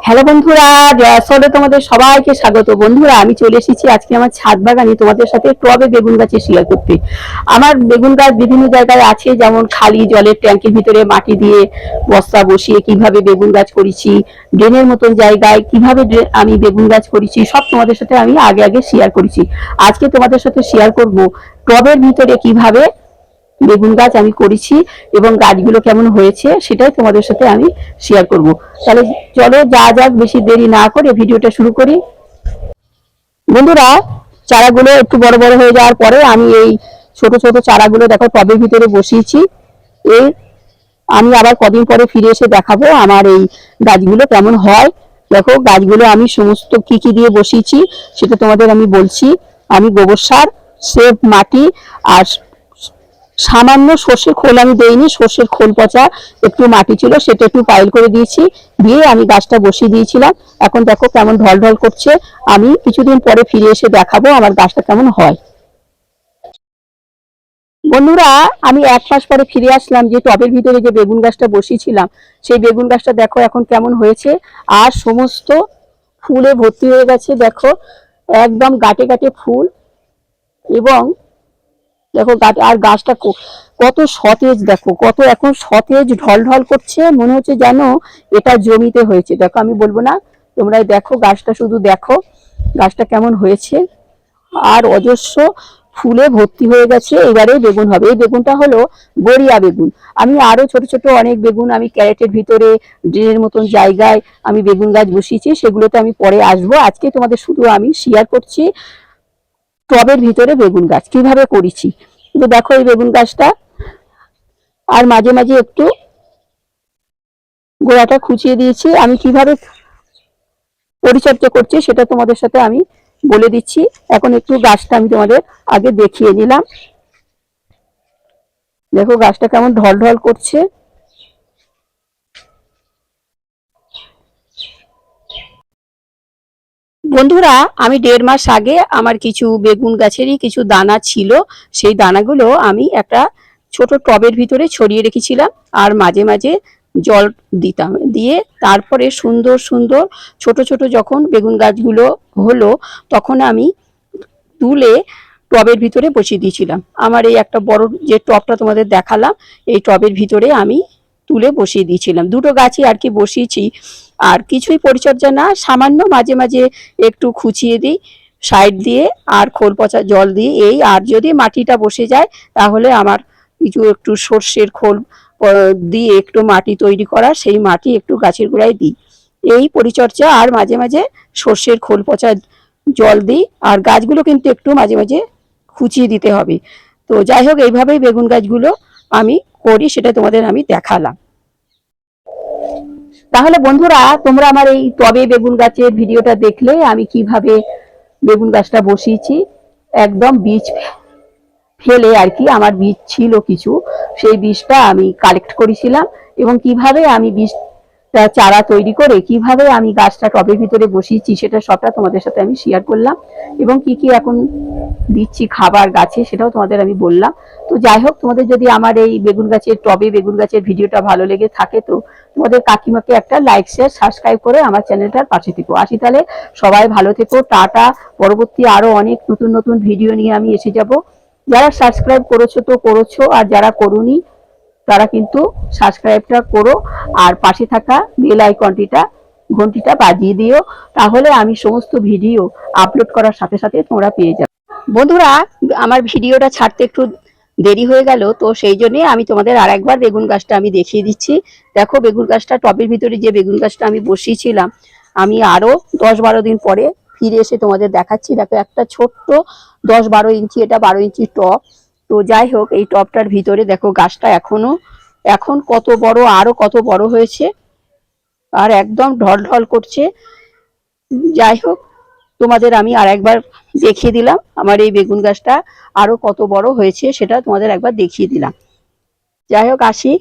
Hello বন্ধুরা, আসলে তোমাদের সবাইকে স্বাগত। বন্ধুরা, আমি চলে এসেছি আজকে আমার ছাদ বাগানে তোমাদের সাথে টবে বেগুন গাছে শেয়ার করতে। আমার বেগুন গাছ বিভিন্ন জায়গায় আছে, যেমন খালি জলের ট্যাঙ্কের ভিতরে মাটি দিয়ে বস্তা বসিয়ে কিভাবে বেগুন গাছ করেছি, ড্রেনের মতন জায়গায় কিভাবে আমি বেগুন গাছ করেছি, সব তোমাদের সাথে আমি আগে আগে শেয়ার করেছি। আজকে তোমাদের সাথে শেয়ার করব টবের ভিতরে কিভাবে বেগুন গাছ আমি করেছি এবং গাছগুলো কেমন হয়েছে সেটাই তোমাদের সাথে আমি শেয়ার করব। তাহলে চলো যা যাক, বেশি দেরি না করে ভিডিওটা শুরু করি। বন্ধুরা, চারাগুলো একটু বড় বড় হয়ে যাওয়ার পরে আমি এই ছোট ছোট চারাগুলো দেখো টবের ভিতরে বসিয়েছি। এই আমি আবার কদিন পরে ফিরে এসে দেখাবো আমার এই গাছগুলো কেমন হয়। দেখো গাছগুলো আমি সমস্ত কি কি দিয়ে বসিয়েছি সেটা তোমাদের আমি বলছি। আমি গোবর সার, সেফ মাটি আর সামান্য সর্ষের খোল আমি দেইনি, সর্ষের খোল পচা একটু মাটি ছিল সেটা একটু পাইল করে দিয়েছি, দিয়ে আমি গাছটা বসিয়ে দিয়েছিলাম। এখন দেখো কেমন ঢল ঢল করছে। আমি কিছুদিন পরে ফিরে এসে দেখাবো আমার গাছটা কেমন হয়। বন্ধুরা, আমি 1 মাস পরে ফিরে আসলাম যে টবের ভিতরে যে বেগুন গাছটা বসিয়েছিলাম সেই বেগুন গাছটা দেখো এখন কেমন হয়েছে। আর সমস্ত ফুলে ভর্তি হয়ে গেছে, দেখো একদম গাটে গাটে ফুল। এবং দেখো আর গাছটা কত সতেজ, দেখো কত এখন সতেজ, ঢল ঢল করছে, মনে হচ্ছে যেন এটা জমিতে হয়েছে। দেখো আমি বলবো না, তোমরা দেখো গাছটা, শুধু দেখো গাছটা কেমন হয়েছে। আর অজস্র ফুলে ভর্তি হয়ে গেছে। এবারে বেগুন হবে। এই বেগুনটা হলো গড়িয়া বেগুন। আমি আরো ছোট ছোট অনেক বেগুন আমি ক্যারেটের ভিতরে ড্রেনের মতন জায়গায় আমি বেগুন গাছ বসিয়েছি, সেগুলোতে আমি পরে আসবো। আজকে তোমাদের শুধু আমি শেয়ার করছি টবের ভিতরে বেগুন গাছ কিভাবে করেছি। কিন্তু দেখো এই বেগুন গাছটা, আর মাঝে মাঝে একটু গোড়াটা খুঁচিয়ে দিয়েছি। আমি কিভাবে পরিচর্যা করছি সেটা তোমাদের সাথে আমি বলে দিচ্ছি। এখন একটু গাছটা আমি তোমাদের আগে দেখিয়ে নিলাম। দেখো গাছটা কেমন ঢল ঢল করছে। বন্ধুরা, আমি 1.5 মাস আগে আমার কিছু বেগুন গাছেরই কিছু দানা ছিল, সেই দানাগুলো আমি একটা ছোট টবের ভিতরে ছড়িয়ে রেখেছিলাম। আর মাঝে মাঝে জল দিতাম, দিয়ে তারপরে সুন্দর সুন্দর ছোট ছোট যখন বেগুন গাছগুলো হলো তখন আমি তুলে টবের ভিতরে বসিয়ে দিয়েছিলাম। আমার এই একটা বড় যে টবটা তোমাদের দেখালাম, এই টবের ভিতরে আমি তুলে বসিয়ে দিয়েছিলাম। দুটো গাছই আর কি বসিয়েছি। আর কিছুই পরিচর্যা না, সামান্য মাঝে মাঝে একটু খুঁচিয়ে দিই সাইড দিয়ে, আর খোল পচা জল দিই এই। আর যদি মাটিটা বসে যায় তাহলে আমার কিছু একটু সর্ষের খোল দিয়ে একটু মাটি তৈরি করা, সেই মাটি একটু গাছের গোড়ায় দিই। এই পরিচর্যা। আর মাঝে মাঝে সর্ষের খোল পচা জল দিই। আর গাছগুলো কিন্তু একটু মাঝে মাঝে খুঁচিয়ে দিতে হবে। তো যাই হোক, এইভাবেই বেগুন গাছগুলো আমি করি, সেটা তোমাদের আমি দেখালাম। তাহলে বন্ধুরা, তোমরা আমার এই টবে বেগুন গাছের ভিডিওটা দেখলে আমি কিভাবে বেগুন গাছটা বসিয়েছি। একদম বীজ ফেলে আর কি, আমার বীজ ছিল কিছু, সেই বীজটা আমি কালেক্ট করেছিলাম এবং কিভাবে আমি বীজটা চারা তৈরি করে কিভাবে আমি গাছটা টবের ভিতরে বসিয়েছি সেটা সবটা তোমাদের সাথে আমি শেয়ার করলাম। এবং কি কি এখন দিচ্ছি খাবার গাছে সেটাও তোমাদের আমি বললাম। তো যাই হোক, তোমাদের যদি আমার এই বেগুন গাছের টবে বেগুন গাছের ভিডিওটা ভালো লেগে থাকে তো তোমাদের কাকিমাকে একটা লাইক শেয়ার সাবস্ক্রাইব করে আমার চ্যানেলটার পাশে থেকো। আসি তাহলে, সবাই ভালো থেকো, টাটা। পরবর্তী আরো অনেক নতুন নতুন ভিডিও নিয়ে আমি এসে যাব। যারা সাবস্ক্রাইব করেছো তো করেছো, আর যারা করুনি তারা কিন্তু সাবস্ক্রাইবটা করো, আর পাশে থাকা বেল আইকনটিটা ঘন্টিটা বাজিয়ে দিও, তাহলে আমি সমস্ত ভিডিও আপলোড করার সাথে সাথে তোমরা পেয়ে যাবে। বন্ধুরা, আমার ভিডিওটা ছাড়তে একটু দেরি হয়ে গেল, তো সেই জন্য আমি তোমাদের আর একবার বেগুন গাছটা আমি দেখিয়ে দিচ্ছি। দেখো বেগুন গাছটা টবের ভিতরে যে বেগুন গাছটা আমি বসিয়েছিলাম, আমি আরো 10-12 দিন পরে ফিরে এসে তোমাদের দেখাচ্ছি। দেখো একটা ছোট্ট 10-12 ইঞ্চি, এটা 12 ইঞ্চি টব। তো যাই হোক, এই টবটার ভিতরে দেখো গাছটা এখন কত বড়, আরো কত বড় হয়েছে, আর একদম ঢল ঢল করছে। যাই হোক, তোমাদের আমি আর একবার দেখিয়ে দিলাম আমার এই বেগুন গাছটা আরো কত বড় হয়েছে, সেটা তোমাদের একবার দেখিয়ে দিলাম। যাই হোক, আসি।